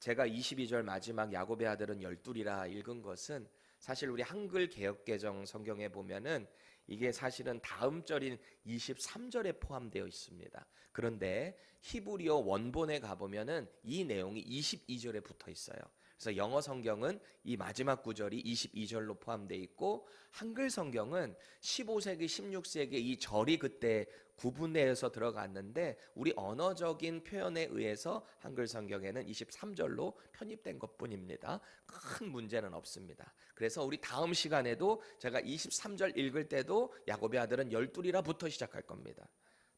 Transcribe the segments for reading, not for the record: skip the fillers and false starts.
제가 22절 마지막 야곱의 아들은 열둘이라 읽은 것은 사실 우리 한글 개역개정 성경에 보면은 이게 사실은 다음 절인 23절에 포함되어 있습니다. 그런데 히브리어 원본에 가보면은 이 내용이 22절에 붙어 있어요. 그래서 영어 성경은 이 마지막 구절이 22절로 포함되어 있고, 한글 성경은 15세기, 16세기 이 절이 그때 구분되어서 들어갔는데 우리 언어적인 표현에 의해서 한글 성경에는 23절로 편입된 것뿐입니다. 큰 문제는 없습니다. 그래서 우리 다음 시간에도 제가 23절 읽을 때도 야곱의 아들은 열둘이라부터 시작할 겁니다.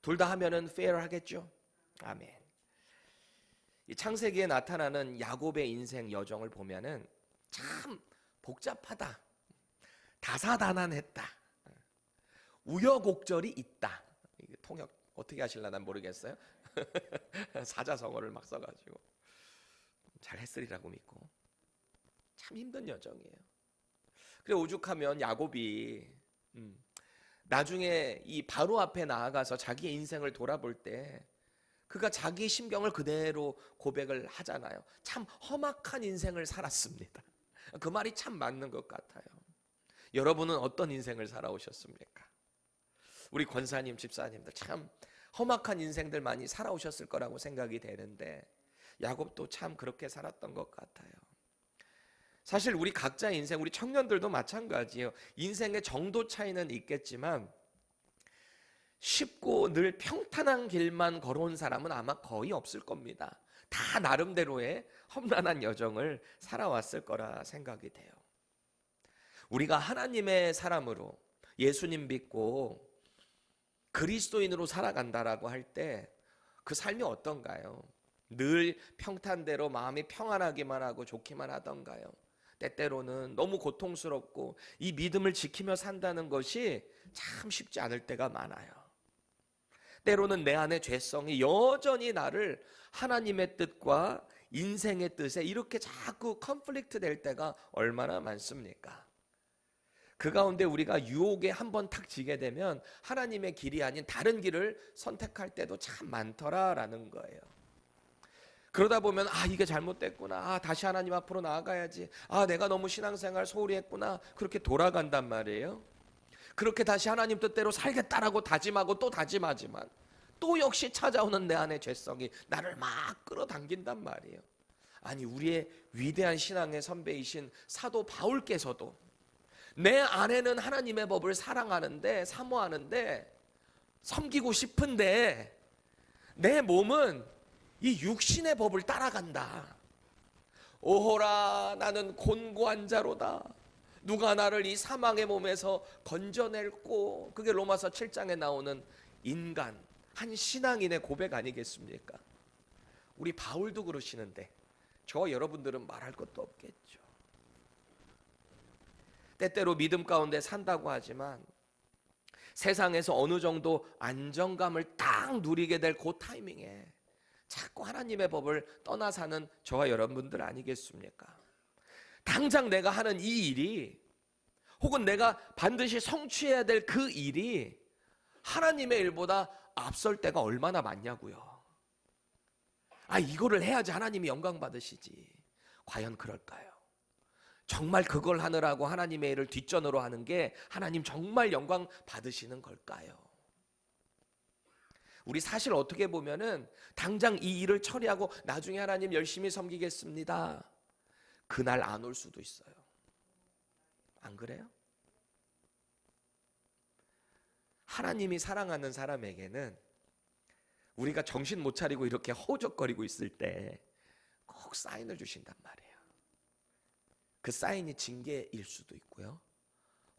둘 다 하면은 fair 하겠죠? 아멘. 이 창세기에 나타나는 야곱의 인생 여정을 보면은 참 복잡하다, 다사다난했다, 우여곡절이 있다. 이게 통역 어떻게 하실려나 모르겠어요. 사자성어를 막 써가지고 잘 했으리라고 믿고 참 힘든 여정이에요. 그래 오죽하면 야곱이 나중에 이 바로 앞에 나아가서 자기의 인생을 돌아볼 때 그가 자기 심경을 그대로 고백을 하잖아요. 참 험악한 인생을 살았습니다. 그 말이 참 맞는 것 같아요. 여러분은 어떤 인생을 살아오셨습니까? 우리 권사님, 집사님들 참 험악한 인생들 많이 살아오셨을 거라고 생각이 되는데 야곱도 참 그렇게 살았던 것 같아요. 사실 우리 각자 인생, 우리 청년들도 마찬가지예요. 인생의 정도 차이는 있겠지만 쉽고 늘 평탄한 길만 걸어온 사람은 아마 거의 없을 겁니다. 다 나름대로의 험난한 여정을 살아왔을 거라 생각이 돼요. 우리가 하나님의 사람으로 예수님 믿고 그리스도인으로 살아간다라고 할 때 그 삶이 어떤가요? 늘 평탄대로 마음이 평안하기만 하고 좋기만 하던가요? 때때로는 너무 고통스럽고 이 믿음을 지키며 산다는 것이 참 쉽지 않을 때가 많아요. 때로는 내 안의 죄성이 여전히 나를 하나님의 뜻과 인생의 뜻에 이렇게 자꾸 컨플릭트 될 때가 얼마나 많습니까? 그 가운데 우리가 유혹에 한번 탁 지게 되면 하나님의 길이 아닌 다른 길을 선택할 때도 참 많더라라는 거예요. 그러다 보면 이게 잘못됐구나, 다시 하나님 앞으로 나아가야지, 내가 너무 신앙생활 소홀히 했구나, 그렇게 돌아간단 말이에요. 그렇게 다시 하나님 뜻대로 살겠다라고 다짐하고 또 다짐하지만 또 역시 찾아오는 내 안의 죄성이 나를 막 끌어당긴단 말이에요. 아니 우리의 위대한 신앙의 선배이신 사도 바울께서도 내 안에는 하나님의 법을 사랑하는데 사모하는데 섬기고 싶은데 내 몸은 이 육신의 법을 따라간다. 오호라 나는 곤고한 자로다. 누가 나를 이 사망의 몸에서 건져낼꼬. 그게 로마서 7장에 나오는 인간, 한 신앙인의 고백 아니겠습니까? 우리 바울도 그러시는데 저 여러분들은 말할 것도 없겠죠. 때때로 믿음 가운데 산다고 하지만 세상에서 어느 정도 안정감을 딱 누리게 될 그 타이밍에 자꾸 하나님의 법을 떠나 사는 저와 여러분들 아니겠습니까? 당장 내가 하는 이 일이 혹은 내가 반드시 성취해야 될 그 일이 하나님의 일보다 앞설 때가 얼마나 많냐고요. 이거를 해야지 하나님이 영광 받으시지. 과연 그럴까요? 정말 그걸 하느라고 하나님의 일을 뒷전으로 하는 게 하나님 정말 영광 받으시는 걸까요? 우리 사실 어떻게 보면은 당장 이 일을 처리하고 나중에 하나님 열심히 섬기겠습니다, 그날 안 올 수도 있어요. 안 그래요? 하나님이 사랑하는 사람에게는 우리가 정신 못 차리고 이렇게 허우적거리고 있을 때 꼭 사인을 주신단 말이에요. 그 사인이 징계일 수도 있고요,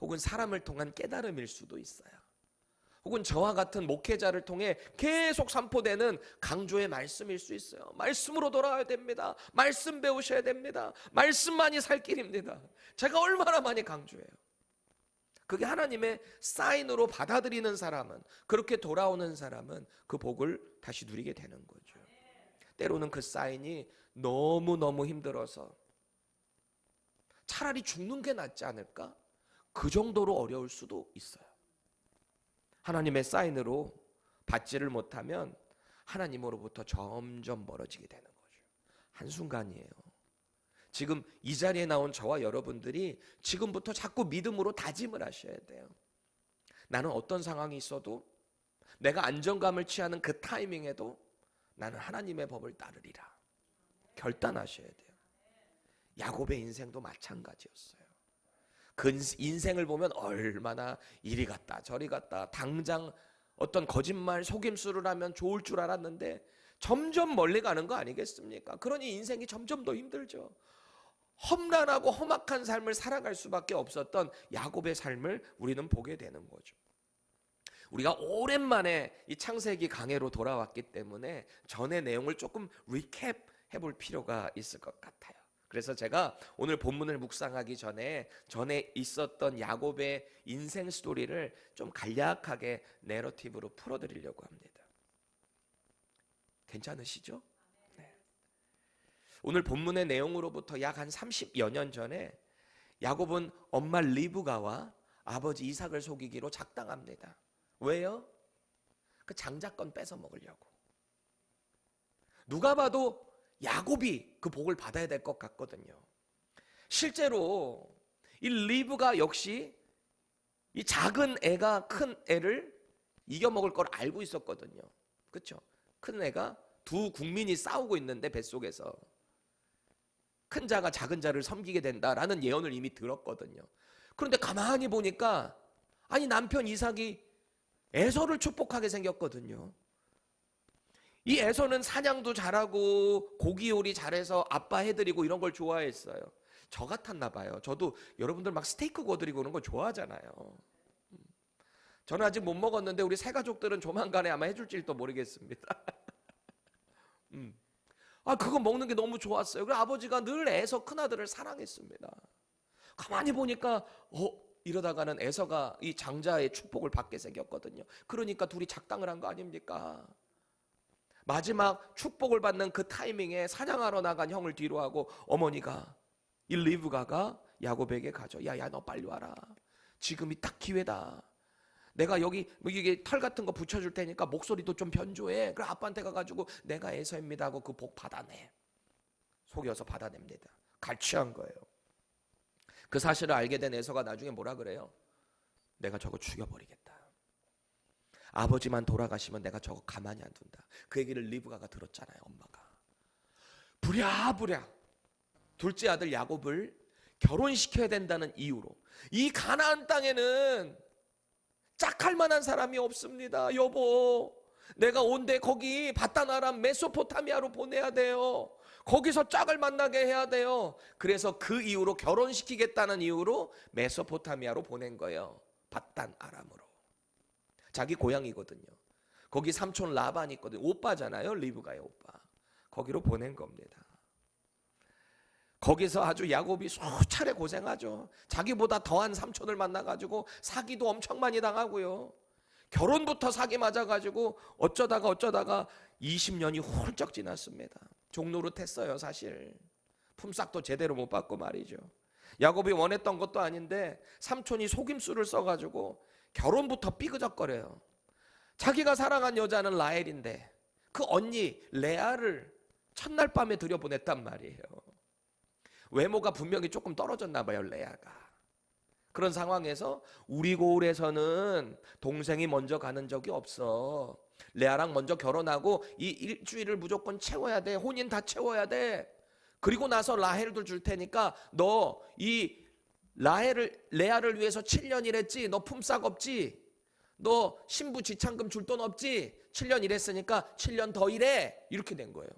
혹은 사람을 통한 깨달음일 수도 있어요. 혹은 저와 같은 목회자를 통해 계속 선포되는 강조의 말씀일 수 있어요. 말씀으로 돌아와야 됩니다. 말씀 배우셔야 됩니다. 말씀만이 살 길입니다. 제가 얼마나 많이 강조해요. 그게 하나님의 사인으로 받아들이는 사람은, 그렇게 돌아오는 사람은 그 복을 다시 누리게 되는 거죠. 때로는 그 사인이 너무너무 힘들어서 차라리 죽는 게 낫지 않을까? 그 정도로 어려울 수도 있어요. 하나님의 사인으로 받지를 못하면 하나님으로부터 점점 멀어지게 되는 거죠. 한순간이에요. 지금 이 자리에 나온 저와 여러분들이 지금부터 자꾸 믿음으로 다짐을 하셔야 돼요. 나는 어떤 상황이 있어도, 내가 안정감을 취하는 그 타이밍에도 나는 하나님의 법을 따르리라. 결단하셔야 돼요. 야곱의 인생도 마찬가지였어요. 그 인생을 보면 얼마나 이리 갔다 저리 갔다, 당장 어떤 거짓말 속임수를 하면 좋을 줄 알았는데 점점 멀리 가는 거 아니겠습니까? 그러니 인생이 점점 더 힘들죠. 험난하고 험악한 삶을 살아갈 수밖에 없었던 야곱의 삶을 우리는 보게 되는 거죠. 우리가 오랜만에 이 창세기 강해로 돌아왔기 때문에 전의 내용을 조금 리캡 해볼 필요가 있을 것 같아요. 그래서 제가 오늘 본문을 묵상하기 전에 있었던 야곱의 인생 스토리를 좀 간략하게 내러티브로 풀어드리려고 합니다. 괜찮으시죠? 네. 오늘 본문의 내용으로부터 약 한 30여 년 전에 야곱은 엄마 리브가와 아버지 이삭을 속이기로 작당합니다. 왜요? 그 장자권 뺏어 먹으려고. 누가 봐도 야곱이 그 복을 받아야 될 것 같거든요. 실제로 이 리브가 역시 이 작은 애가 큰 애를 이겨먹을 걸 알고 있었거든요. 그렇죠? 큰 애가 두 국민이 싸우고 있는데 뱃속에서 큰 자가 작은 자를 섬기게 된다라는 예언을 이미 들었거든요. 그런데 가만히 보니까 아니 남편 이삭이 에서를 축복하게 생겼거든요. 이 에서는 사냥도 잘하고 고기 요리 잘해서 아빠 해드리고 이런 걸 좋아했어요. 저 같았나 봐요. 저도 여러분들 막 스테이크 구워드리고 그런 거 좋아하잖아요. 저는 아직 못 먹었는데 우리 새 가족들은 조만간에 아마 해줄지도 모르겠습니다. 그거 먹는 게 너무 좋았어요. 그래서 아버지가 늘 에서 큰아들을 사랑했습니다. 가만히 보니까 이러다가는 에서가 이 장자의 축복을 받게 생겼거든요. 그러니까 둘이 작당을 한 거 아닙니까? 마지막 축복을 받는 그 타이밍에 사냥하러 나간 형을 뒤로 하고 어머니가 이 리브가가 야곱에게 가죠. 야 너 빨리 와라. 지금이 딱 기회다. 내가 여기 이게 털 같은 거 붙여줄 테니까 목소리도 좀 변조해. 그래 아빠한테 가가지고 내가 에서입니다 하고 그 복 받아내. 속여서 받아냅니다. 갈취한 거예요. 그 사실을 알게 된 에서가 나중에 뭐라 그래요? 내가 저거 죽여버리겠다. 아버지만 돌아가시면 내가 저거 가만히 안 둔다. 그 얘기를 리브가가 들었잖아요. 엄마가 부랴부랴 둘째 아들 야곱을 결혼시켜야 된다는 이유로 이 가나안 땅에는 짝할 만한 사람이 없습니다. 여보 내가 온데 거기 바다나람 메소포타미아로 보내야 돼요. 거기서 짝을 만나게 해야 돼요. 그래서 그 이유로 결혼시키겠다는 이유로 메소포타미아로 보낸 거예요. 바단 아람으로. 자기 고향이거든요. 거기 삼촌 라반이 있거든요. 오빠잖아요. 리브가의 오빠. 거기로 보낸 겁니다. 거기서 아주 야곱이 수차례 고생하죠. 자기보다 더한 삼촌을 만나가지고 사기도 엄청 많이 당하고요. 결혼부터 사기 맞아가지고 어쩌다가 20년이 훌쩍 지났습니다. 종노릇했어요. 사실 품삯도 제대로 못 받고 말이죠. 야곱이 원했던 것도 아닌데 삼촌이 속임수를 써가지고 결혼부터 삐그적거려요. 자기가 사랑한 여자는 라헬인데 그 언니 레아를 첫날 밤에 들여보냈단 말이에요. 외모가 분명히 조금 떨어졌나 봐요. 레아가. 그런 상황에서 우리 고을에서는 동생이 먼저 가는 적이 없어. 레아랑 먼저 결혼하고 이 일주일을 무조건 채워야 돼. 혼인 다 채워야 돼. 그리고 나서 라헬도 줄 테니까 너 이 레아를 위해서 7년 일했지. 너 품삯 없지. 너 신부 지참금 줄 돈 없지. 7년 일했으니까 7년 더 일해. 이렇게 된 거예요.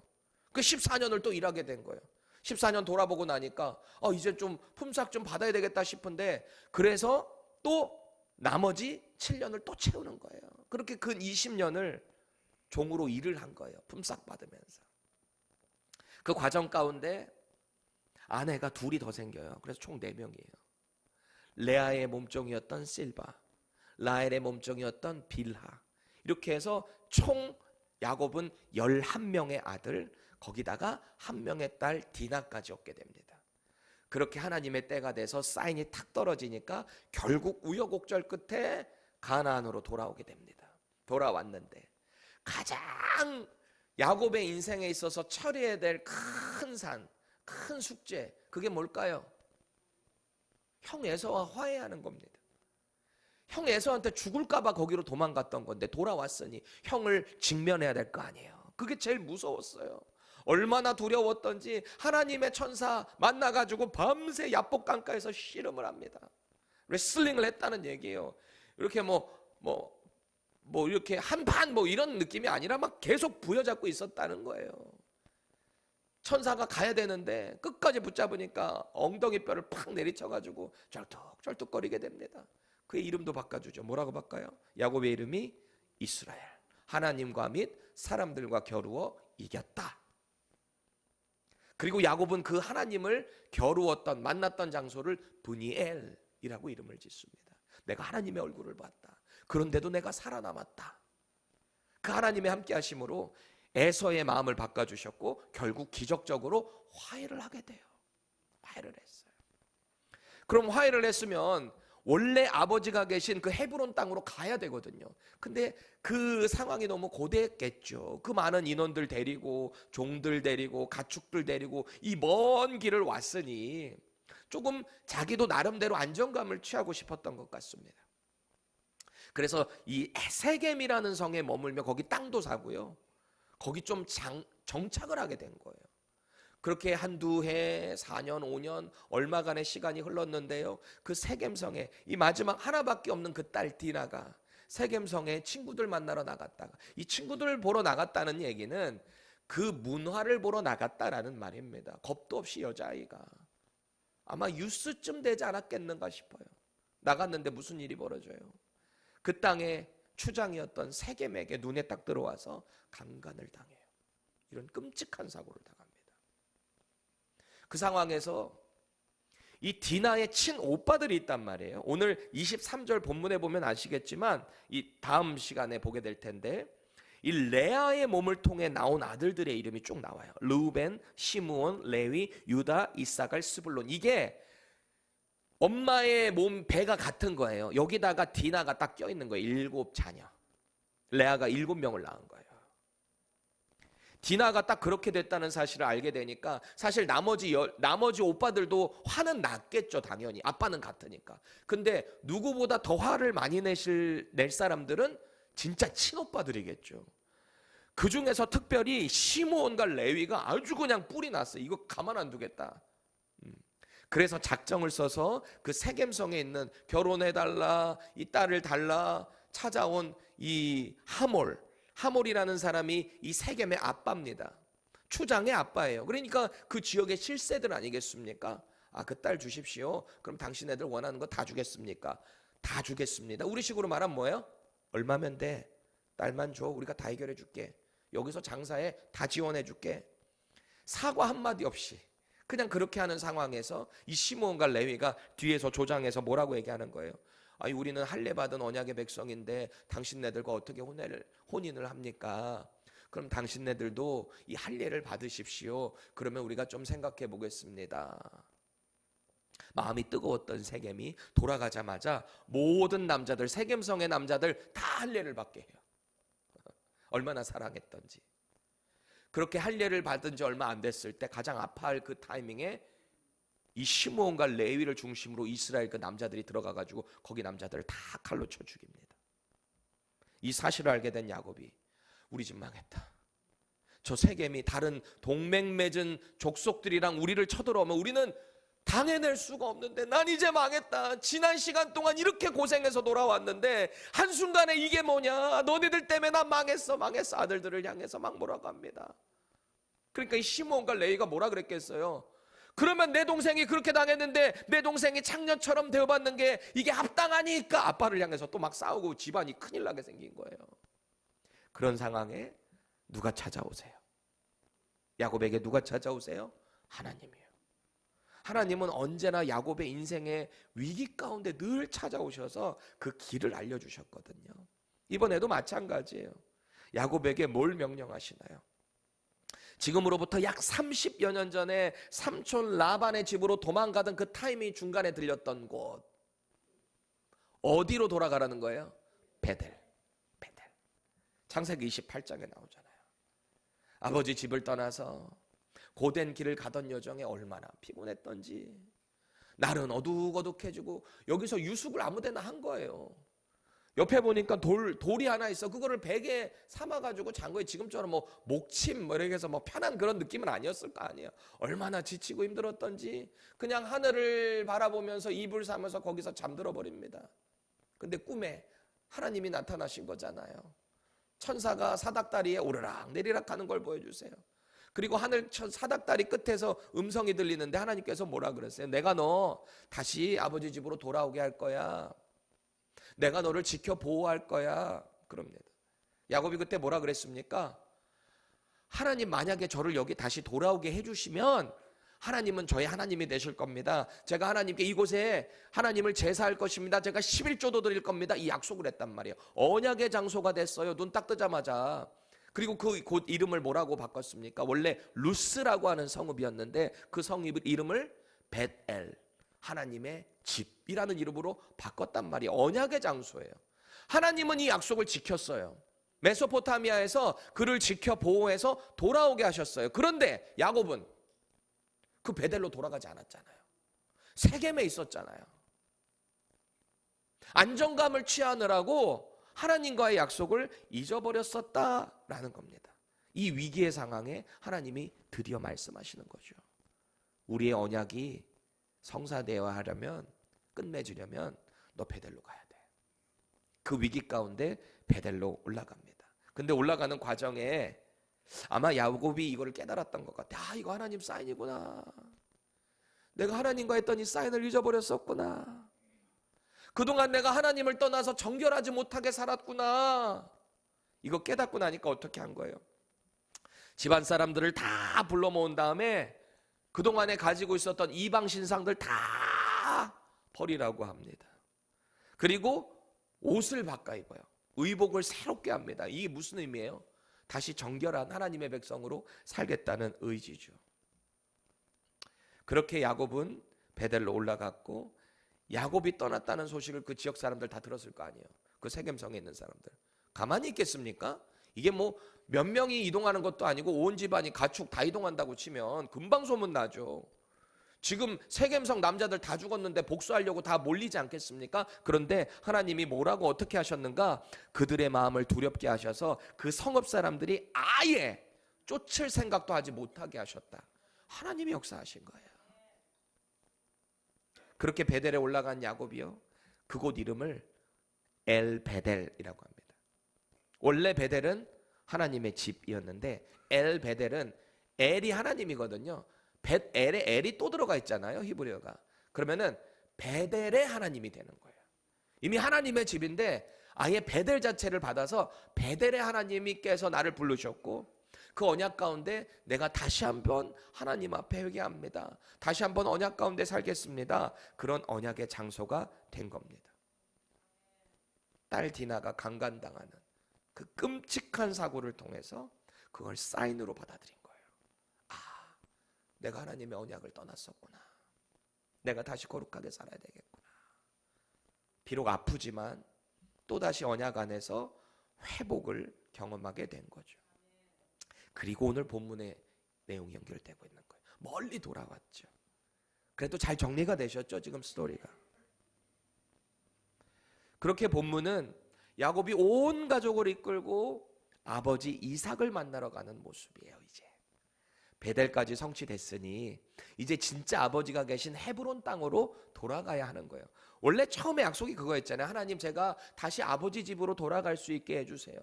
그 14년을 또 일하게 된 거예요. 14년 돌아보고 나니까 이제 좀 품삯 좀 받아야 되겠다 싶은데 그래서 또 나머지 7년을 또 채우는 거예요. 그렇게 근 20년을 종으로 일을 한 거예요. 품삯 받으면서. 그 과정 가운데 아내가 둘이 더 생겨요. 그래서 총 4명이에요. 레아의 몸종이었던 실바, 라헬의 몸종이었던 빌하. 이렇게 해서 총 야곱은 11명의 아들, 거기다가 1명의 딸 디나까지 얻게 됩니다. 그렇게 하나님의 때가 돼서 사인이 탁 떨어지니까 결국 우여곡절 끝에 가나안으로 돌아오게 됩니다. 돌아왔는데 가장 야곱의 인생에 있어서 처리해야 될 큰 산, 큰 숙제, 그게 뭘까요? 형 에서와 화해하는 겁니다. 형 에서한테 죽을까 봐 거기로 도망갔던 건데 돌아왔으니 형을 직면해야 될 거 아니에요. 그게 제일 무서웠어요. 얼마나 두려웠던지 하나님의 천사 만나가지고 밤새 야복강가에서 씨름을 합니다. 레슬링을 했다는 얘기예요. 이렇게 이렇게 한판 이런 느낌이 아니라 막 계속 부여잡고 있었다는 거예요. 천사가 가야 되는데 끝까지 붙잡으니까 엉덩이 뼈를 팍 내리쳐가지고 절뚝절뚝거리게 됩니다. 그의 이름도 바꿔주죠. 뭐라고 바꿔요? 야곱의 이름이 이스라엘. 하나님과 및 사람들과 겨루어 이겼다. 그리고 야곱은 그 하나님을 겨루었던 만났던 장소를 브니엘이라고 이름을 짓습니다. 내가 하나님의 얼굴을 봤다. 그런데도 내가 살아남았다. 그 하나님의 함께 하심으로 에서의 마음을 바꿔주셨고 결국 기적적으로 화해를 하게 돼요. 화해를 했어요. 그럼 화해를 했으면 원래 아버지가 계신 그 헤브론 땅으로 가야 되거든요. 근데 그 상황이 너무 고대했겠죠. 그 많은 인원들 데리고 종들 데리고 가축들 데리고 이 먼 길을 왔으니 조금 자기도 나름대로 안정감을 취하고 싶었던 것 같습니다. 그래서 이 세겜이라는 성에 머물며 거기 땅도 사고요. 거기 좀 정착을 하게 된 거예요. 그렇게 한두 해, 4년, 5년 얼마간의 시간이 흘렀는데요. 그 세겜성에 이 마지막 하나밖에 없는 그 딸 디나가 세겜성에 친구들 만나러 나갔다가 이 친구들 보러 나갔다는 얘기는 그 문화를 보러 나갔다라는 말입니다. 겁도 없이 여자아이가 아마 유스쯤 되지 않았겠는가 싶어요. 나갔는데 무슨 일이 벌어져요? 그 땅에 추장이었던 세겜에게 눈에 딱 들어와서 강간을 당해요. 이런 끔찍한 사고를 당합니다. 그 상황에서 이 디나의 친오빠들이 있단 말이에요. 오늘 23절 본문에 보면 아시겠지만 이 다음 시간에 보게 될 텐데 이 레아의 몸을 통해 나온 아들들의 이름이 쭉 나와요. 르우벤, 시므온, 레위, 유다, 이사갈, 스불론. 이게 엄마의 몸 배가 같은 거예요. 여기다가 디나가 딱 껴있는 거예요. 7자녀. 레아가 7명을 낳은 거예요. 디나가 딱 그렇게 됐다는 사실을 알게 되니까 사실 나머지 오빠들도 화는 났겠죠. 당연히 아빠는 같으니까. 근데 누구보다 더 화를 많이 낼 사람들은 진짜 친오빠들이겠죠. 그 중에서 특별히 시므온과 레위가 아주 그냥 뿔이 났어요. 이거 가만 안 두겠다. 그래서 작정을 써서 그 세겜성에 있는 결혼해달라, 이 딸을 달라 찾아온 이 하몰이라는 사람이 이 세겜의 아빠입니다. 추장의 아빠예요. 그러니까 그 지역의 실세들 아니겠습니까? 그 딸 주십시오. 그럼 당신네들 원하는 거 다 주겠습니까? 다 주겠습니다. 우리식으로 말하면 뭐예요? 얼마면 돼? 딸만 줘. 우리가 다 해결해 줄게. 여기서 장사해. 다 지원해 줄게. 사과 한마디 없이 그냥 그렇게 하는 상황에서 이 시므온과 레위가 뒤에서 조장해서 뭐라고 얘기하는 거예요? 아니 우리는 할례 받은 언약의 백성인데 당신네들과 어떻게 혼인을 합니까? 그럼 당신네들도 이 할례를 받으십시오. 그러면 우리가 좀 생각해 보겠습니다. 마음이 뜨거웠던 세겜이 돌아가자마자 모든 남자들, 세겜성의 남자들 다 할례를 받게 해요. 얼마나 사랑했던지. 그렇게 할례를 받은 지 얼마 안 됐을 때 가장 아파할 그 타이밍에 이 시므온과 레위를 중심으로 이스라엘 그 남자들이 들어가가지고 거기 남자들을 다 칼로 쳐 죽입니다. 이 사실을 알게 된 야곱이 우리 집 망했다. 저 세겜이 다른 동맹 맺은 족속들이랑 우리를 쳐들어오면 우리는 당해낼 수가 없는데 난 이제 망했다. 지난 시간 동안 이렇게 고생해서 돌아왔는데 한순간에 이게 뭐냐. 너네들 때문에 난 망했어. 아들들을 향해서 막 뭐라고 합니다. 그러니까 이 시므온과 레위가 뭐라 그랬겠어요? 그러면 내 동생이 그렇게 당했는데 내 동생이 창녀처럼 대우받는 게 이게 합당하니까 아빠를 향해서 또 막 싸우고 집안이 큰일 나게 생긴 거예요. 그런 상황에 누가 찾아오세요? 야곱에게 누가 찾아오세요? 하나님이에요. 하나님은 언제나 야곱의 인생의 위기 가운데 늘 찾아오셔서 그 길을 알려주셨거든요. 이번에도 마찬가지예요. 야곱에게 뭘 명령하시나요? 지금으로부터 약 30여 년 전에 삼촌 라반의 집으로 도망가던 그 타이밍이 중간에 들렸던 곳 어디로 돌아가라는 거예요? 베델. 창세기 28장에 나오잖아요. 아버지 집을 떠나서 고된 길을 가던 여정에 얼마나 피곤했던지, 날은 어둑어둑해지고 여기서 유숙을 아무데나 한 거예요. 옆에 보니까 돌이 하나 있어. 그거를 베개 삼아가지고 잔 거예요. 지금처럼 뭐 목침 뭐 이렇게 해서 뭐 편한 그런 느낌은 아니었을 거 아니에요. 얼마나 지치고 힘들었던지 그냥 하늘을 바라보면서 이불 사면서 거기서 잠들어 버립니다. 근데 꿈에 하나님이 나타나신 거잖아요. 천사가 사닥다리에 오르락 내리락 하는 걸 보여주세요. 그리고 하늘 사닥다리 끝에서 음성이 들리는데 하나님께서 뭐라 그랬어요? 내가 너 다시 아버지 집으로 돌아오게 할 거야. 내가 너를 지켜 보호할 거야. 그럽니다. 야곱이 그때 뭐라 그랬습니까? 하나님 만약에 저를 여기 다시 돌아오게 해주시면 하나님은 저의 하나님이 되실 겁니다. 제가 하나님께 이곳에 하나님을 제사할 것입니다. 제가 11조도 드릴 겁니다. 이 약속을 했단 말이에요. 언약의 장소가 됐어요. 눈 딱 뜨자마자. 그리고 그 곳 이름을 뭐라고 바꿨습니까? 원래 루스라고 하는 성읍이었는데 그 성읍 이름을 벳엘, 하나님의 집이라는 이름으로 바꿨단 말이에요. 언약의 장소예요. 하나님은 이 약속을 지켰어요. 메소포타미아에서 그를 지켜 보호해서 돌아오게 하셨어요. 그런데 야곱은 그 베델로 돌아가지 않았잖아요. 세겜에 있었잖아요. 안정감을 취하느라고 하나님과의 약속을 잊어버렸었다라는 겁니다. 이 위기의 상황에 하나님이 드디어 말씀하시는 거죠. 우리의 언약이 성사되어야 하려면, 끝맺으려면 너 베델로 가야 돼. 그 위기 가운데 베델로 올라갑니다. 근데 올라가는 과정에 아마 야곱이 이거를 깨달았던 것 같아. 아, 이거 하나님 사인이구나. 내가 하나님과 했던 이 사인을 잊어버렸었구나. 그동안 내가 하나님을 떠나서 정결하지 못하게 살았구나. 이거 깨닫고 나니까 어떻게 한 거예요? 집안 사람들을 다 불러 모은 다음에 그동안에 가지고 있었던 이방 신상들 다 버리라고 합니다. 그리고 옷을 바꿔 입어요. 의복을 새롭게 합니다. 이게 무슨 의미예요? 다시 정결한 하나님의 백성으로 살겠다는 의지죠. 그렇게 야곱은 베델로 올라갔고, 야곱이 떠났다는 소식을 그 지역 사람들 다 들었을 거 아니에요. 그 세겜성에 있는 사람들. 가만히 있겠습니까? 이게 뭐 몇 명이 이동하는 것도 아니고 온 집안이 가축 다 이동한다고 치면 금방 소문나죠. 지금 세겜성 남자들 다 죽었는데 복수하려고 다 몰리지 않겠습니까? 그런데 하나님이 뭐라고 어떻게 하셨는가? 그들의 마음을 두렵게 하셔서 그 성읍 사람들이 아예 쫓을 생각도 하지 못하게 하셨다. 하나님이 역사하신 거예요. 그렇게 베델에 올라간 야곱이요, 그곳 이름을 엘 베델이라고 합니다. 원래 베델은 하나님의 집이었는데 엘 베델은 엘이 하나님이거든요. 벳엘에 엘이 또 들어가 있잖아요, 히브리어가. 그러면은 베델의 하나님이 되는 거예요. 이미 하나님의 집인데 아예 베델 자체를 받아서 베델의 하나님께서 나를 부르셨고, 그 언약 가운데 내가 다시 한번 하나님 앞에 회개합니다. 다시 한번 언약 가운데 살겠습니다. 그런 언약의 장소가 된 겁니다. 딸 디나가 강간당하는 그 끔찍한 사고를 통해서 그걸 사인으로 받아들인 거예요. 아, 내가 하나님의 언약을 떠났었구나. 내가 다시 거룩하게 살아야 되겠구나. 비록 아프지만 또다시 언약 안에서 회복을 경험하게 된 거죠. 그리고 오늘 본문의 내용이 연결되고 있는 거예요. 멀리 돌아왔죠. 그래도 잘 정리가 되셨죠, 지금 스토리가. 그렇게 본문은 야곱이 온 가족을 이끌고 아버지 이삭을 만나러 가는 모습이에요. 이제 베델까지 성취됐으니 이제 진짜 아버지가 계신 헤브론 땅으로 돌아가야 하는 거예요. 원래 처음에 약속이 그거였잖아요. 하나님, 제가 다시 아버지 집으로 돌아갈 수 있게 해주세요.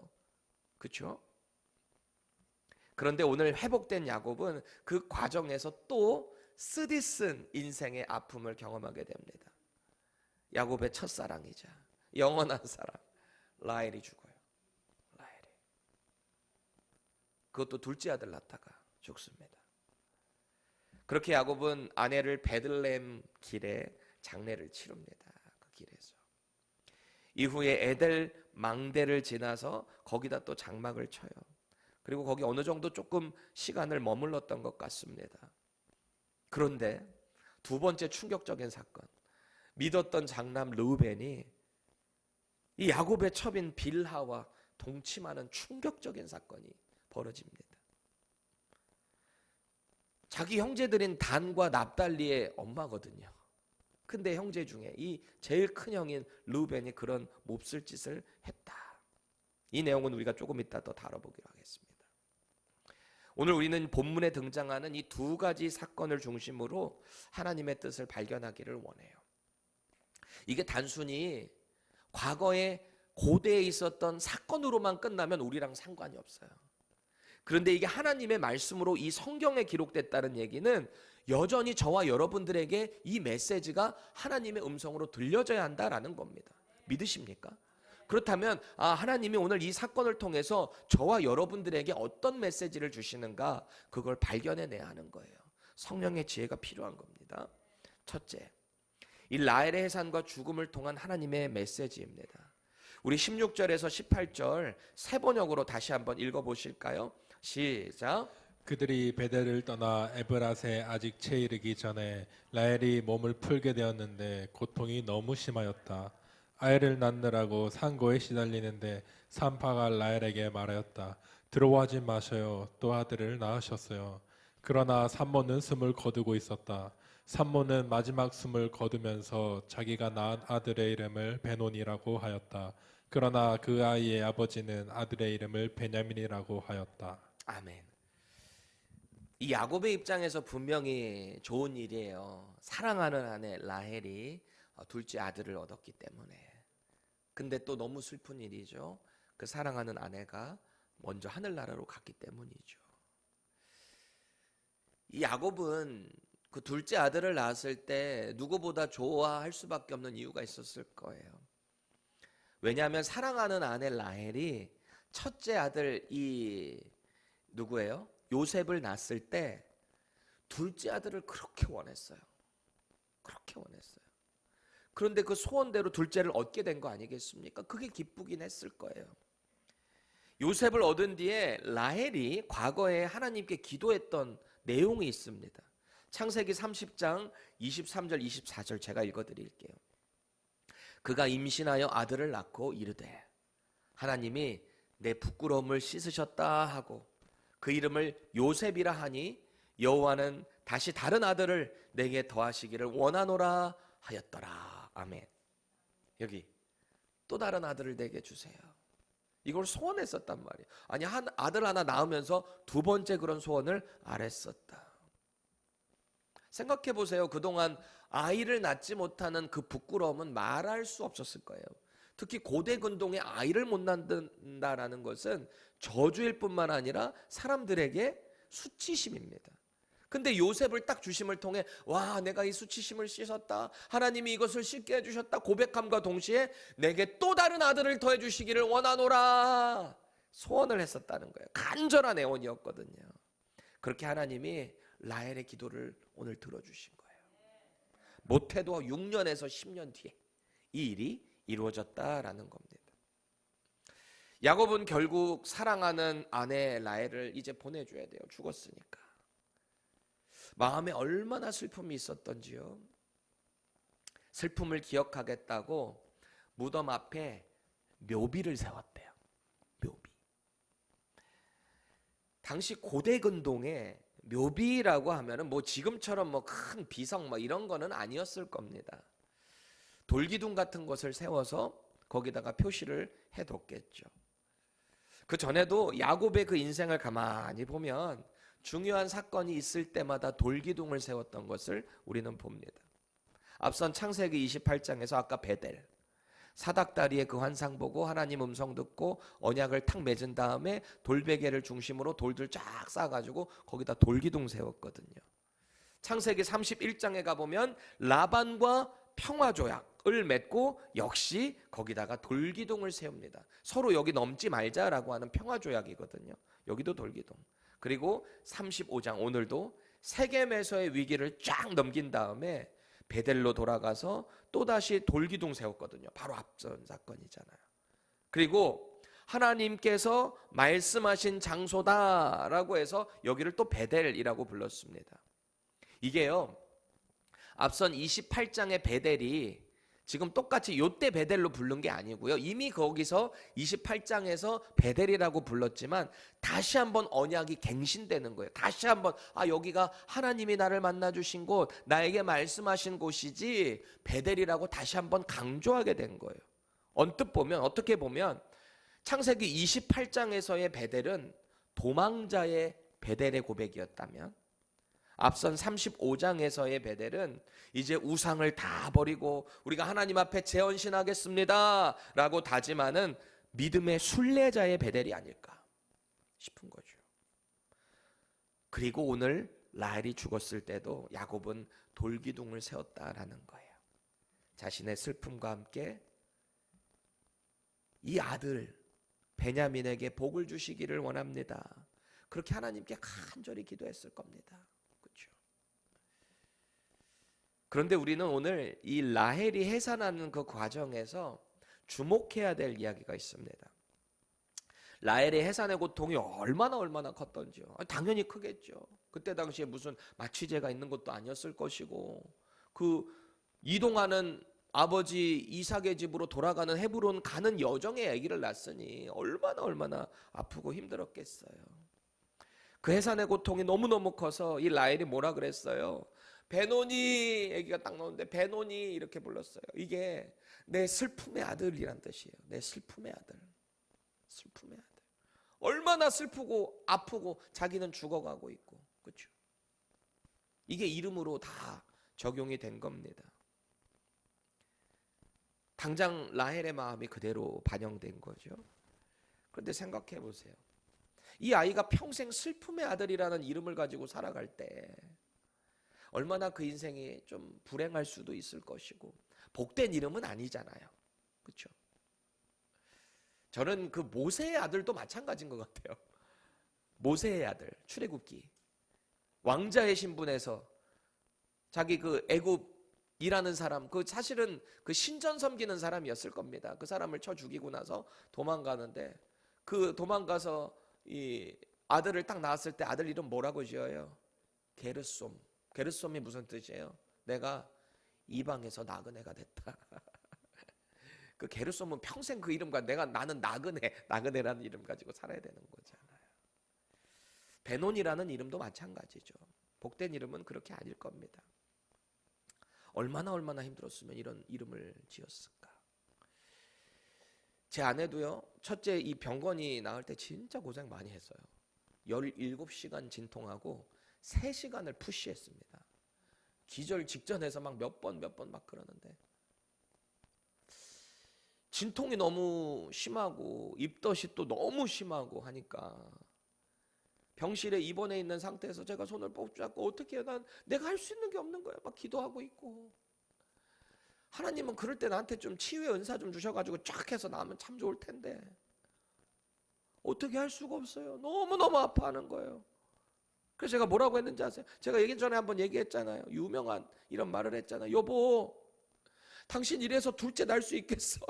그렇죠? 그런데 오늘 회복된 야곱은 그 과정에서 또 쓰디쓴 인생의 아픔을 경험하게 됩니다. 야곱의 첫사랑이자 영원한 사랑 라헬이 죽어요. 라헬이. 그것도 둘째 아들 낳다가 죽습니다. 그렇게 야곱은 아내를 베들레헴 길에 장례를 치릅니다. 그 길에서. 이후에 에델 망대를 지나서 거기다 또 장막을 쳐요. 그리고 거기 어느 정도 조금 시간을 머물렀던 것 같습니다. 그런데 두 번째 충격적인 사건, 믿었던 장남 르우벤이 이 야곱의 첩인 빌하와 동침하는 충격적인 사건이 벌어집니다. 자기 형제들인 단과 납달리의 엄마거든요. 근데 형제 중에 이 제일 큰 형인 르우벤이 그런 몹쓸 짓을 했다. 이 내용은 우리가 조금 이따 더 다뤄보기로 하겠습니다. 오늘 우리는 본문에 등장하는 이 두 가지 사건을 중심으로 하나님의 뜻을 발견하기를 원해요. 이게 단순히 과거에 고대에 있었던 사건으로만 끝나면 우리랑 상관이 없어요. 그런데 이게 하나님의 말씀으로 이 성경에 기록됐다는 얘기는 여전히 저와 여러분들에게 이 메시지가 하나님의 음성으로 들려져야 한다라는 겁니다. 믿으십니까? 그렇다면 하나님이 오늘 이 사건을 통해서 저와 여러분들에게 어떤 메시지를 주시는가, 그걸 발견해내야 하는 거예요. 성령의 지혜가 필요한 겁니다. 첫째, 이 라헬의 해산과 죽음을 통한 하나님의 메시지입니다. 우리 16절에서 18절 세 번역으로 다시 한번 읽어보실까요? 시작. 그들이 베델을 떠나 에브랏에 아직 채 이르기 전에 라헬이 몸을 풀게 되었는데 고통이 너무 심하였다. 아이를 낳느라고 산고에 시달리는데 산파가 라헬에게 말하였다. 두려워하지 마셔요. 또 아들을 낳으셨어요. 그러나 산모는 숨을 거두고 있었다. 산모는 마지막 숨을 거두면서 자기가 낳은 아들의 이름을 베논이라고 하였다. 그러나 그 아이의 아버지는 아들의 이름을 베냐민이라고 하였다. 아멘. 이 야곱의 입장에서 분명히 좋은 일이에요. 사랑하는 아내 라헬이 둘째 아들을 얻었기 때문에. 근데 또 너무 슬픈 일이죠. 그 사랑하는 아내가 먼저 하늘나라로 갔기 때문이죠. 이 야곱은 그 둘째 아들을 낳았을 때 누구보다 좋아할 수밖에 없는 이유가 있었을 거예요. 왜냐하면 사랑하는 아내 라헬이 첫째 아들 누구예요? 요셉을 낳았을 때 둘째 아들을 그렇게 원했어요. 그렇게 원했어요. 그런데 그 소원대로 둘째를 얻게 된 거 아니겠습니까? 그게 기쁘긴 했을 거예요. 요셉을 얻은 뒤에 라헬이 과거에 하나님께 기도했던 내용이 있습니다. 창세기 30장 23절 24절 제가 읽어드릴게요. 그가 임신하여 아들을 낳고 이르되 하나님이 내 부끄러움을 씻으셨다 하고 그 이름을 요셉이라 하니 여호와는 다시 다른 아들을 내게 더하시기를 원하노라 하였더라. 아멘. 여기 또 다른 아들을 내게 주세요. 이걸 소원했었단 말이에요. 아니 아들 하나 낳으면서 두 번째 그런 소원을 아랬었다. 생각해 보세요. 그동안 아이를 낳지 못하는 그 부끄러움은 말할 수 없었을 거예요. 특히 고대 근동에 아이를 못 낳는다라는 것은 저주일 뿐만 아니라 사람들에게 수치심입니다. 근데 요셉을 딱 주심을 통해 와, 내가 이 수치심을 씻었다, 하나님이 이것을 씻게 해주셨다 고백함과 동시에 내게 또 다른 아들을 더해 주시기를 원하노라 소원을 했었다는 거예요. 간절한 애원이었거든요. 그렇게 하나님이 라헬의 기도를 오늘 들어주신 거예요. 못해도 6년에서 10년 뒤에 이 일이 이루어졌다라는 겁니다. 야곱은 결국 사랑하는 아내 라헬을 이제 보내줘야 돼요. 죽었으니까. 마음에 얼마나 슬픔이 있었던지요. 슬픔을 기억하겠다고 무덤 앞에 묘비를 세웠대요. 묘비. 당시 고대 근동에 묘비라고 하면은 뭐 지금처럼 뭐 큰 비석 뭐 이런 거는 아니었을 겁니다. 돌기둥 같은 것을 세워서 거기다가 표시를 해뒀겠죠. 그 전에도 야곱의 그 인생을 가만히 보면 중요한 사건이 있을 때마다 돌기둥을 세웠던 것을 우리는 봅니다. 앞선 창세기 28장에서 아까 베델, 사닥다리의 그 환상 보고 하나님 음성 듣고 언약을 탁 맺은 다음에 돌베개를 중심으로 돌들 쫙 쌓아가지고 거기다 돌기둥 세웠거든요. 창세기 31장에 가보면 라반과 평화조약을 맺고 역시 거기다가 돌기둥을 세웁니다. 서로 여기 넘지 말자라고 하는 평화조약이거든요. 여기도 돌기둥. 그리고 35장 오늘도 세겜에서의 위기를 쫙 넘긴 다음에 베델로 돌아가서 또다시 돌기둥 세웠거든요. 바로 앞선 사건이잖아요. 그리고 하나님께서 말씀하신 장소다라고 해서 여기를 또 베델이라고 불렀습니다. 이게요, 앞선 28장의 베델이 지금 똑같이 요때 베델로 부른 게 아니고요. 이미 거기서 28장에서 베델이라고 불렀지만 다시 한번 언약이 갱신되는 거예요. 다시 한번 여기가 하나님이 나를 만나 주신 곳, 나에게 말씀하신 곳이지 베델이라고 다시 한번 강조하게 된 거예요. 언뜻 보면 어떻게 보면 창세기 28장에서의 베델은 도망자의 베델의 고백이었다면 앞선 35장에서의 베델은 이제 우상을 다 버리고 우리가 하나님 앞에 재헌신하겠습니다 라고 다짐하는 믿음의 순례자의 베델이 아닐까 싶은 거죠. 그리고 오늘 라헬이 죽었을 때도 야곱은 돌기둥을 세웠다라는 거예요. 자신의 슬픔과 함께 이 아들 베냐민에게 복을 주시기를 원합니다. 그렇게 하나님께 간절히 기도했을 겁니다. 그렇죠? 그런데 우리는 오늘 이 라헬이 해산하는 그 과정에서 주목해야 될 이야기가 있습니다. 라헬의 해산의 고통이 얼마나 컸던지요. 당연히 크겠죠. 그때 당시에 무슨 마취제가 있는 것도 아니었을 것이고 그 이동하는 아버지 이삭의 집으로 돌아가는 헤브론 가는 여정에 아기를 낳았으니 얼마나 아프고 힘들었겠어요. 그 해산의 고통이 너무너무 커서 이 라헬이 뭐라 그랬어요? 베노니, 아기가 딱 나오는데 베노니 이렇게 불렀어요. 이게 내 슬픔의 아들이란 뜻이에요. 내 슬픔의 아들. 슬픔의 아들. 얼마나 슬프고 아프고 자기는 죽어가고 있고. 그렇죠? 이게 이름으로 다 적용이 된 겁니다. 당장 라헬의 마음이 그대로 반영된 거죠. 그런데 생각해 보세요. 이 아이가 평생 슬픔의 아들이라는 이름을 가지고 살아갈 때 얼마나 그 인생이 좀 불행할 수도 있을 것이고 복된 이름은 아니잖아요. 그렇죠? 저는 그 모세의 아들도 마찬가지인 것 같아요. 모세의 아들, 출애굽기 왕자의 신분에서 자기 그 애굽이라는 사람, 그 사실은 그 신전 섬기는 사람이었을 겁니다. 그 사람을 쳐 죽이고 나서 도망가는데 그 도망가서 이 아들을 딱 낳았을 때 아들 이름 뭐라고 지어요? 게르솜. 게르솜이 무슨 뜻이에요? 내가 이방에서 나그네가 됐다. 그 게르솜은 평생 그 이름과 나는 나그네라는 이름 가지고 살아야 되는 거잖아요. 베논이라는 이름도 마찬가지죠. 복된 이름은 그렇게 아닐 겁니다. 얼마나 힘들었으면 이런 이름을 지었을까. 제 아내도요, 첫째 이 병건이 나을 때 진짜 고생 많이 했어요. 17시간 진통하고 3시간을 푸시했습니다. 기절 직전에서 막 몇 번 막 그러는데 진통이 너무 심하고 입덧이 또 너무 심하고 하니까 병실에 입원해 있는 상태에서 제가 손을 뽑잡고 어떻게 해요? 내가 할 수 있는 게 없는 거예요. 막 기도하고 있고. 하나님은 그럴 때 나한테 좀 치유의 은사 좀 주셔가지고 쫙 해서 나으면 참 좋을 텐데 어떻게 할 수가 없어요. 너무너무 아파하는 거예요. 그래서 제가 뭐라고 했는지 아세요? 제가 예전에 한번 얘기했잖아요. 유명한 이런 말을 했잖아요. 여보, 당신 이래서 둘째 날 수 있겠어?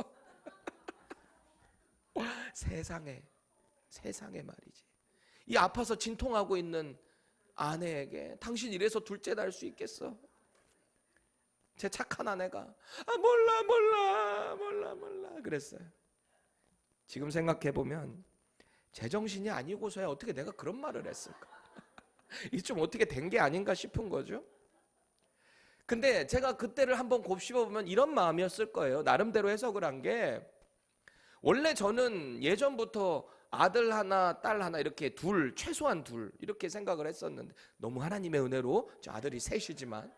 세상에 말이지. 이 아파서 진통하고 있는 아내에게 당신 이래서 둘째 날 수 있겠어? 제 착한 아내가 몰라 그랬어요. 지금 생각해보면 제정신이 아니고서야 어떻게 내가 그런 말을 했을까? 이게 좀 어떻게 된 게 아닌가 싶은 거죠. 근데 제가 그때를 한번 곱씹어보면 이런 마음이었을 거예요. 나름대로 해석을 한 게 원래 저는 예전부터 아들 하나 딸 하나 이렇게 최소한 둘 이렇게 생각을 했었는데 너무 하나님의 은혜로 저 아들이 셋이지만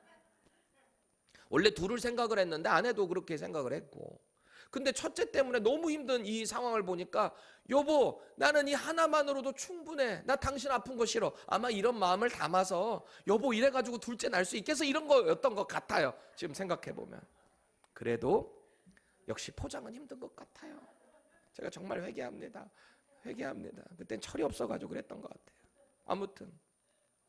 원래 둘을 생각을 했는데 아내도 그렇게 생각을 했고 근데 첫째 때문에 너무 힘든 이 상황을 보니까 여보 나는 이 하나만으로도 충분해. 나 당신 아픈 거 싫어. 아마 이런 마음을 담아서 여보 이래가지고 둘째 날 수 있겠어 이런 거였던 것 같아요. 지금 생각해보면. 그래도 역시 포장은 힘든 것 같아요. 제가 정말 회개합니다. 그땐 철이 없어가지고 그랬던 것 같아요. 아무튼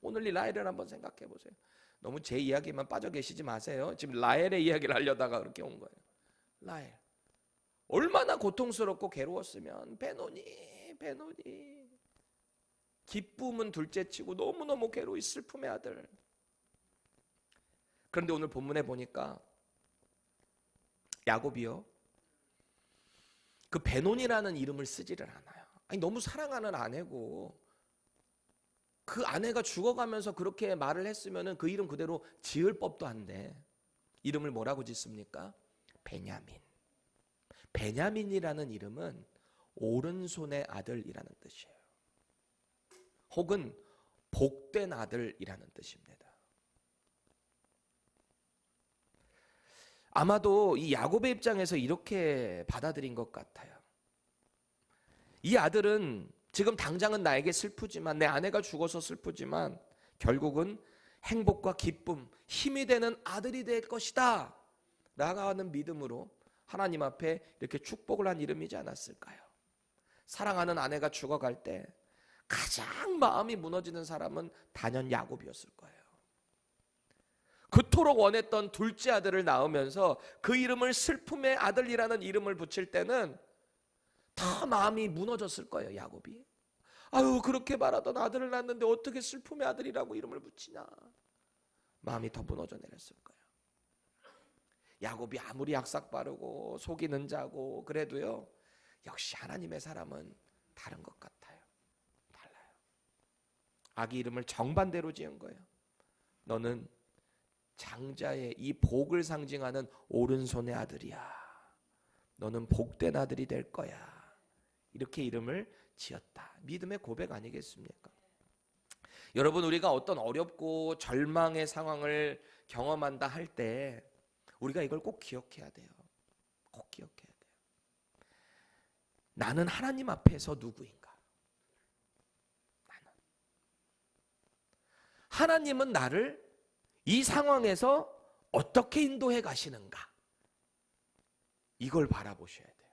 오늘 이 라헬을 한번 생각해보세요. 너무 제 이야기만 빠져 계시지 마세요. 지금 라헬의 이야기를 하려다가 그렇게 온 거예요. 라헬 얼마나 고통스럽고 괴로웠으면 베노니 기쁨은 둘째치고 너무너무 괴로이 슬픔의 아들. 그런데 오늘 본문에 보니까 야곱이요. 그 베논이라는 이름을 쓰지를 않아요. 아니, 너무 사랑하는 아내고 그 아내가 죽어가면서 그렇게 말을 했으면은 그 이름 그대로 지을 법도 한데 이름을 뭐라고 짓습니까? 베냐민. 베냐민이라는 이름은 오른손의 아들이라는 뜻이에요. 혹은 복된 아들이라는 뜻입니다. 아마도 이 야곱의 입장에서 이렇게 받아들인 것 같아요. 이 아들은 지금 당장은 나에게 슬프지만, 내 아내가 죽어서 슬프지만 결국은 행복과 기쁨, 힘이 되는 아들이 될 것이다 나아가는 믿음으로 하나님 앞에 이렇게 축복을 한 이름이지 않았을까요? 사랑하는 아내가 죽어갈 때 가장 마음이 무너지는 사람은 단연 야곱이었을 거예요. 그토록 원했던 둘째 아들을 낳으면서 그 이름을 슬픔의 아들이라는 이름을 붙일 때는 다 마음이 무너졌을 거예요, 야곱이. 아유, 그렇게 말하던 아들을 낳았는데 어떻게 슬픔의 아들이라고 이름을 붙이냐. 마음이 더 무너져 내렸을 거예요. 야곱이 아무리 약삭 빠르고 속이는 자고 그래도요, 역시 하나님의 사람은 다른 것 같아요. 달라요. 아기 이름을 정반대로 지은 거예요. 너는 장자의 이 복을 상징하는 오른손의 아들이야. 너는 복된 아들이 될 거야. 이렇게 이름을 지었다. 믿음의 고백 아니겠습니까? 여러분, 우리가 어떤 어렵고 절망의 상황을 경험한다 할 때 우리가 이걸 꼭 기억해야 돼요. 꼭 기억해야 돼요. 나는 하나님 앞에서 누구인가? 나는. 하나님은 나를 이 상황에서 어떻게 인도해 가시는가? 이걸 바라보셔야 돼요.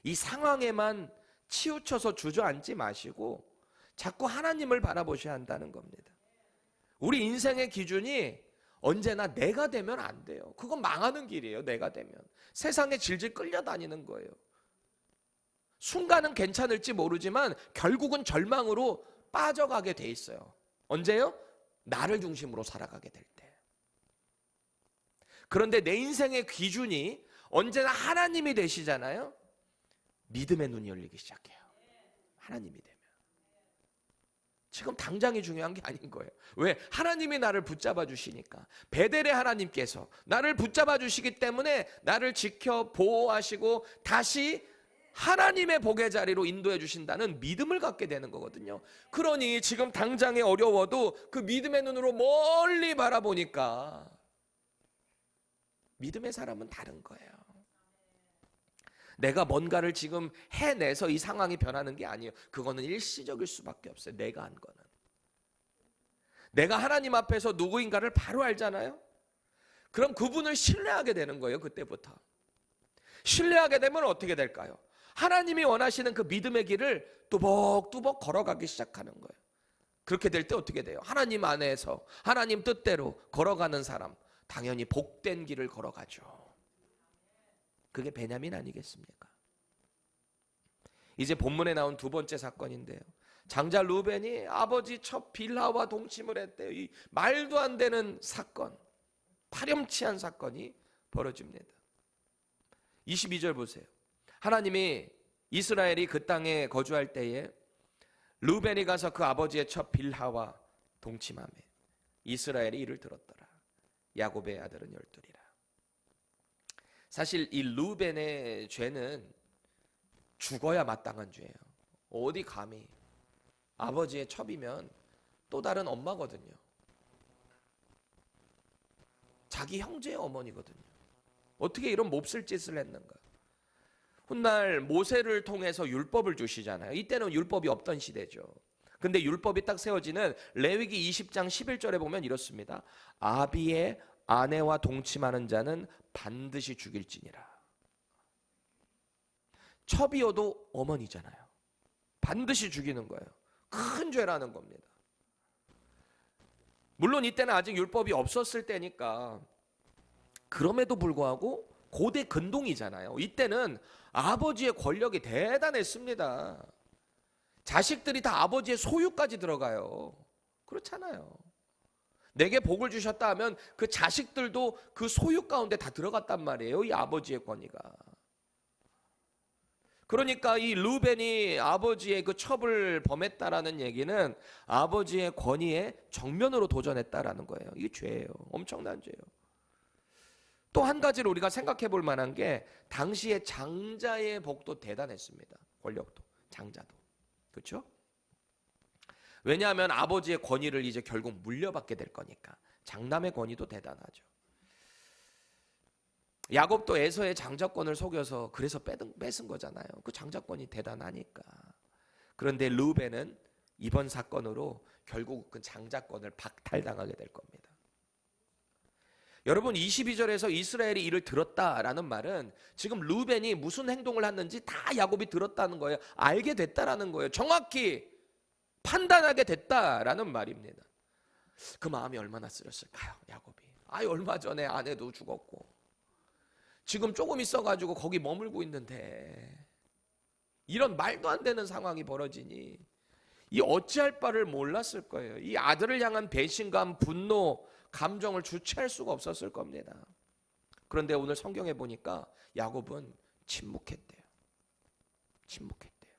이 상황에만 치우쳐서 주저앉지 마시고 자꾸 하나님을 바라보셔야 한다는 겁니다. 우리 인생의 기준이 언제나 내가 되면 안 돼요. 그건 망하는 길이에요. 내가 되면 세상에 질질 끌려다니는 거예요. 순간은 괜찮을지 모르지만 결국은 절망으로 빠져가게 돼 있어요. 언제요? 나를 중심으로 살아가게 될 때. 그런데 내 인생의 기준이 언제나 하나님이 되시잖아요. 믿음의 눈이 열리기 시작해요. 하나님이 되면. 지금 당장이 중요한 게 아닌 거예요. 왜? 하나님이 나를 붙잡아 주시니까. 베델의 하나님께서 나를 붙잡아 주시기 때문에 나를 지켜 보호하시고 다시 하나님의 복의 자리로 인도해 주신다는 믿음을 갖게 되는 거거든요. 그러니 지금 당장에 어려워도 그 믿음의 눈으로 멀리 바라보니까 믿음의 사람은 다른 거예요. 내가 뭔가를 지금 해내서 이 상황이 변하는 게 아니에요. 그거는 일시적일 수밖에 없어요. 내가 한 거는. 내가 하나님 앞에서 누구인가를 바로 알잖아요. 그럼 그분을 신뢰하게 되는 거예요. 그때부터. 신뢰하게 되면 어떻게 될까요? 하나님이 원하시는 그 믿음의 길을 뚜벅뚜벅 걸어가기 시작하는 거예요. 그렇게 될 때 어떻게 돼요? 하나님 안에서 하나님 뜻대로 걸어가는 사람, 당연히 복된 길을 걸어가죠. 그게 베냐민 아니겠습니까? 이제 본문에 나온 두 번째 사건인데요. 장자 루벤이 아버지 첩 빌하와 동침을 했대요. 이 말도 안 되는 사건, 파렴치한 사건이 벌어집니다. 22절 보세요. 하나님이 이스라엘이 그 땅에 거주할 때에 루벤이 가서 그 아버지의 첩 빌하와 동침하며 이스라엘이 이를 들었더라. 야곱의 아들은 12이라. 사실 이 루벤의 죄는 죽어야 마땅한 죄예요. 어디 감히. 아버지의 첩이면 또 다른 엄마거든요. 자기 형제의 어머니거든요. 어떻게 이런 몹쓸 짓을 했는가? 훗날 모세를 통해서 율법을 주시잖아요. 이때는 율법이 없던 시대죠. 근데 율법이 딱 세워지는 레위기 20장 11절에 보면 이렇습니다. 아비의 아내와 동침하는 자는 반드시 죽일지니라. 첩이어도 어머니잖아요. 반드시 죽이는 거예요. 큰 죄라는 겁니다. 물론 이때는 아직 율법이 없었을 때니까 그럼에도 불구하고 고대 근동이잖아요. 이때는 아버지의 권력이 대단했습니다. 자식들이 다 아버지의 소유까지 들어가요. 그렇잖아요. 내게 복을 주셨다 하면 그 자식들도 그 소유 가운데 다 들어갔단 말이에요. 이 아버지의 권위가. 그러니까 이 르우벤이 아버지의 그 첩을 범했다라는 얘기는 아버지의 권위에 정면으로 도전했다라는 거예요. 이게 죄예요. 엄청난 죄예요. 또 한 가지로 우리가 생각해 볼 만한 게 당시의 장자의 복도 대단했습니다. 권력도, 장자도. 그렇죠? 왜냐하면 아버지의 권위를 이제 결국 물려받게 될 거니까. 장남의 권위도 대단하죠. 야곱도 에서의 장자권을 속여서 그래서 뺏은 거잖아요. 그 장자권이 대단하니까. 그런데 르우벤은 이번 사건으로 결국 그 장자권을 박탈당하게 될 겁니다. 여러분 22절에서 이스라엘이 이를 들었다라는 말은 지금 르우벤이 무슨 행동을 했는지 다 야곱이 들었다는 거예요. 알게 됐다라는 거예요. 정확히 판단하게 됐다라는 말입니다. 그 마음이 얼마나 쓰렸을까요, 야곱이? 얼마 전에 아내도 죽었고 지금 조금 있어가지고 거기 머물고 있는데 이런 말도 안 되는 상황이 벌어지니 이 어찌할 바를 몰랐을 거예요. 이 아들을 향한 배신감, 분노, 감정을 주체할 수가 없었을 겁니다. 그런데 오늘 성경에 보니까 야곱은 침묵했대요. 침묵했대요.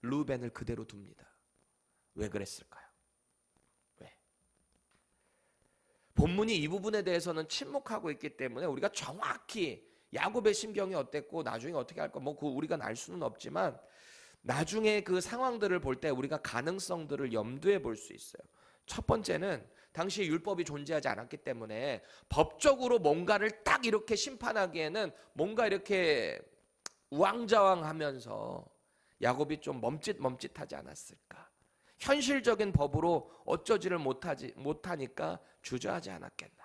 르우벤을 그대로 둡니다. 왜 그랬을까요? 왜? 본문이 이 부분에 대해서는 침묵하고 있기 때문에 우리가 정확히 야곱의 심경이 어땠고 나중에 어떻게 할까 우리가 알 수는 없지만 나중에 그 상황들을 볼 때 우리가 가능성들을 염두에 볼 수 있어요. 첫 번째는 당시 율법이 존재하지 않았기 때문에 법적으로 뭔가를 딱 이렇게 심판하기에는 뭔가 이렇게 우왕좌왕하면서 야곱이 좀 멈칫멈칫하지 않았을까? 현실적인 법으로 어쩌지를 못하니까 주저하지 않았겠나?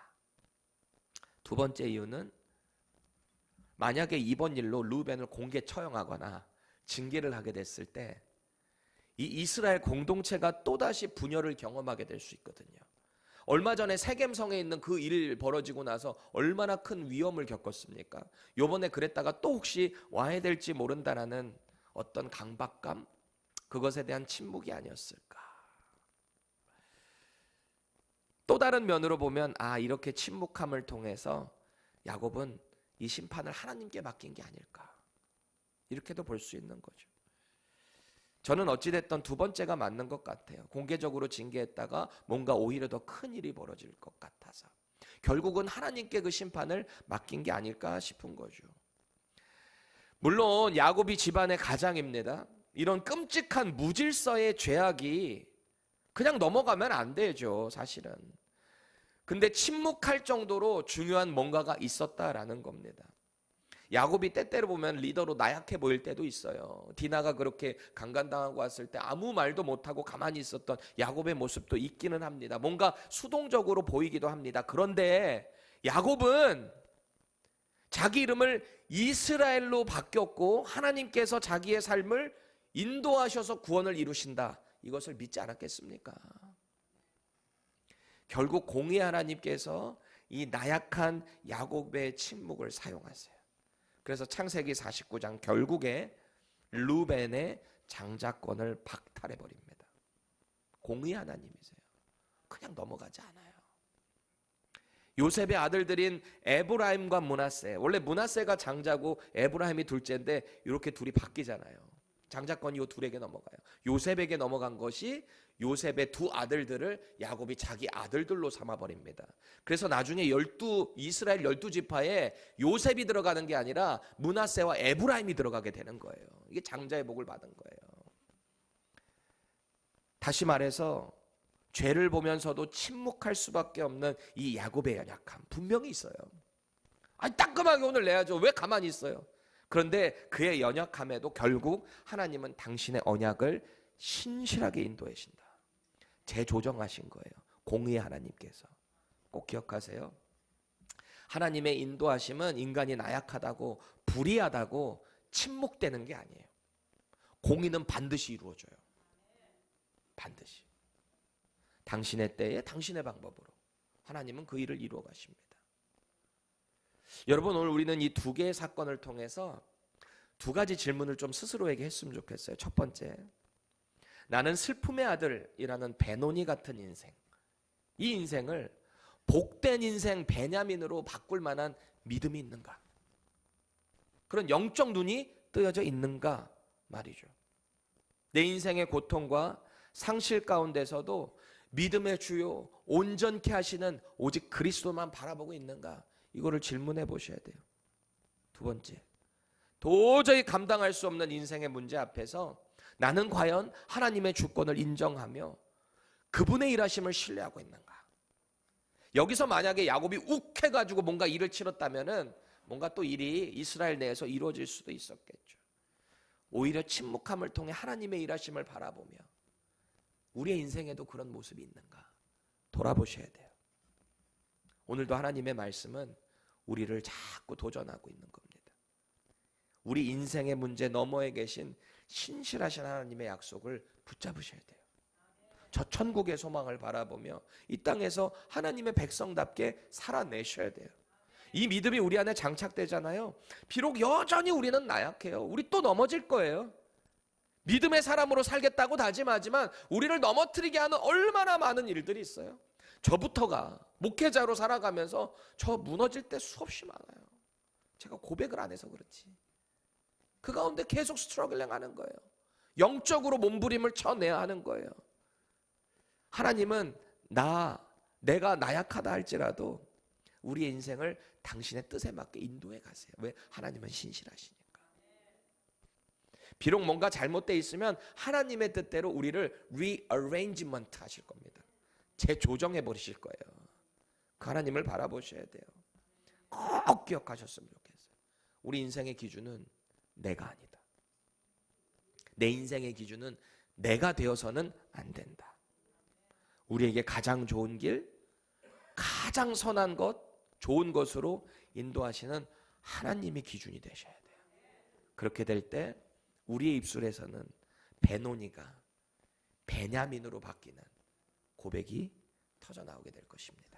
두 번째 이유는 만약에 이번 일로 르우벤을 공개 처형하거나 징계를 하게 됐을 때 이 이스라엘 공동체가 또다시 분열을 경험하게 될 수 있거든요. 얼마 전에 세겜성에 있는 그 일 벌어지고 나서 얼마나 큰 위험을 겪었습니까? 요번에 그랬다가 또 혹시 와야 될지 모른다라는 어떤 강박감, 그것에 대한 침묵이 아니었을까? 또 다른 면으로 보면 이렇게 침묵함을 통해서 야곱은 이 심판을 하나님께 맡긴 게 아닐까? 이렇게도 볼 수 있는 거죠. 저는 어찌됐든 두 번째가 맞는 것 같아요. 공개적으로 징계했다가 뭔가 오히려 더 큰 일이 벌어질 것 같아서 결국은 하나님께 그 심판을 맡긴 게 아닐까 싶은 거죠. 물론 야곱이 집안의 가장입니다. 이런 끔찍한 무질서의 죄악이 그냥 넘어가면 안 되죠, 사실은. 근데 침묵할 정도로 중요한 뭔가가 있었다라는 겁니다. 야곱이 때때로 보면 리더로 나약해 보일 때도 있어요. 디나가 그렇게 강간당하고 왔을 때 아무 말도 못하고 가만히 있었던 야곱의 모습도 있기는 합니다. 뭔가 수동적으로 보이기도 합니다. 그런데 야곱은 자기 이름을 이스라엘로 바뀌었고 하나님께서 자기의 삶을 인도하셔서 구원을 이루신다. 이것을 믿지 않았겠습니까? 결국 공의 하나님께서 이 나약한 야곱의 침묵을 사용하세요. 그래서 창세기 49장 결국에 르우벤의 장자권을 박탈해 버립니다. 공의 하나님이세요. 그냥 넘어가지 않아요. 요셉의 아들들인 에브라임과 므낫세, 원래 므낫세가 장자고 에브라임이 둘째인데 이렇게 둘이 바뀌잖아요. 장자권이 이 둘에게 넘어가요. 요셉에게 넘어간 것이 요셉의 두 아들들을 야곱이 자기 아들들로 삼아버립니다. 그래서 나중에 이스라엘 12지파에 요셉이 들어가는 게 아니라 므낫세와 에브라임이 들어가게 되는 거예요. 이게 장자의 복을 받은 거예요. 다시 말해서 죄를 보면서도 침묵할 수밖에 없는 이 야곱의 연약함 분명히 있어요. 따끔하게 오늘 내야죠. 왜 가만히 있어요? 그런데 그의 연약함에도 결국 하나님은 당신의 언약을 신실하게 인도하신다. 재조정하신 거예요. 공의의 하나님께서. 꼭 기억하세요. 하나님의 인도하심은 인간이 나약하다고 불의하다고 침묵되는 게 아니에요. 공의는 반드시 이루어져요. 반드시. 당신의 때에 당신의 방법으로 하나님은 그 일을 이루어 가십니다. 여러분, 오늘 우리는 이 두 개의 사건을 통해서 두 가지 질문을 좀 스스로에게 했으면 좋겠어요. 첫 번째, 나는 슬픔의 아들이라는 베노니 같은 인생, 이 인생을 복된 인생 베냐민으로 바꿀 만한 믿음이 있는가? 그런 영적 눈이 뜨여져 있는가 말이죠. 내 인생의 고통과 상실 가운데서도 믿음의 주요 온전케 하시는 오직 그리스도만 바라보고 있는가? 이거를 질문해 보셔야 돼요. 두 번째, 도저히 감당할 수 없는 인생의 문제 앞에서 나는 과연 하나님의 주권을 인정하며 그분의 일하심을 신뢰하고 있는가? 여기서 만약에 야곱이 욱해가지고 뭔가 일을 치렀다면은 뭔가 또 일이 이스라엘 내에서 이루어질 수도 있었겠죠. 오히려 침묵함을 통해 하나님의 일하심을 바라보며 우리의 인생에도 그런 모습이 있는가 돌아보셔야 돼요. 오늘도 하나님의 말씀은 우리를 자꾸 도전하고 있는 겁니다. 우리 인생의 문제 너머에 계신 신실하신 하나님의 약속을 붙잡으셔야 돼요. 저 천국의 소망을 바라보며 이 땅에서 하나님의 백성답게 살아내셔야 돼요. 이 믿음이 우리 안에 장착되잖아요. 비록 여전히 우리는 나약해요. 우리 또 넘어질 거예요. 믿음의 사람으로 살겠다고 다짐하지만 우리를 넘어뜨리게 하는 얼마나 많은 일들이 있어요. 저부터가 목회자로 살아가면서 저 무너질 때 수없이 많아요. 제가 고백을 안 해서 그렇지. 그 가운데 계속 스트러글링 하는 거예요. 영적으로 몸부림을 쳐내야 하는 거예요. 하나님은 내가 나약하다 할지라도 우리의 인생을 당신의 뜻에 맞게 인도해 가세요. 왜? 하나님은 신실하시니까. 비록 뭔가 잘못되어 있으면 하나님의 뜻대로 우리를 rearrangement 하실 겁니다. 재조정해 버리실 거예요. 그 하나님을 바라보셔야 돼요. 꼭 기억하셨으면 좋겠어요. 우리 인생의 기준은 내가 아니다. 내 인생의 기준은 내가 되어서는 안 된다. 우리에게 가장 좋은 길, 가장 선한 것, 좋은 것으로 인도하시는 하나님이 기준이 되셔야 돼요. 그렇게 될 때 우리의 입술에서는 베노니가 베냐민으로 바뀌는 고백이 터져나오게 될 것입니다.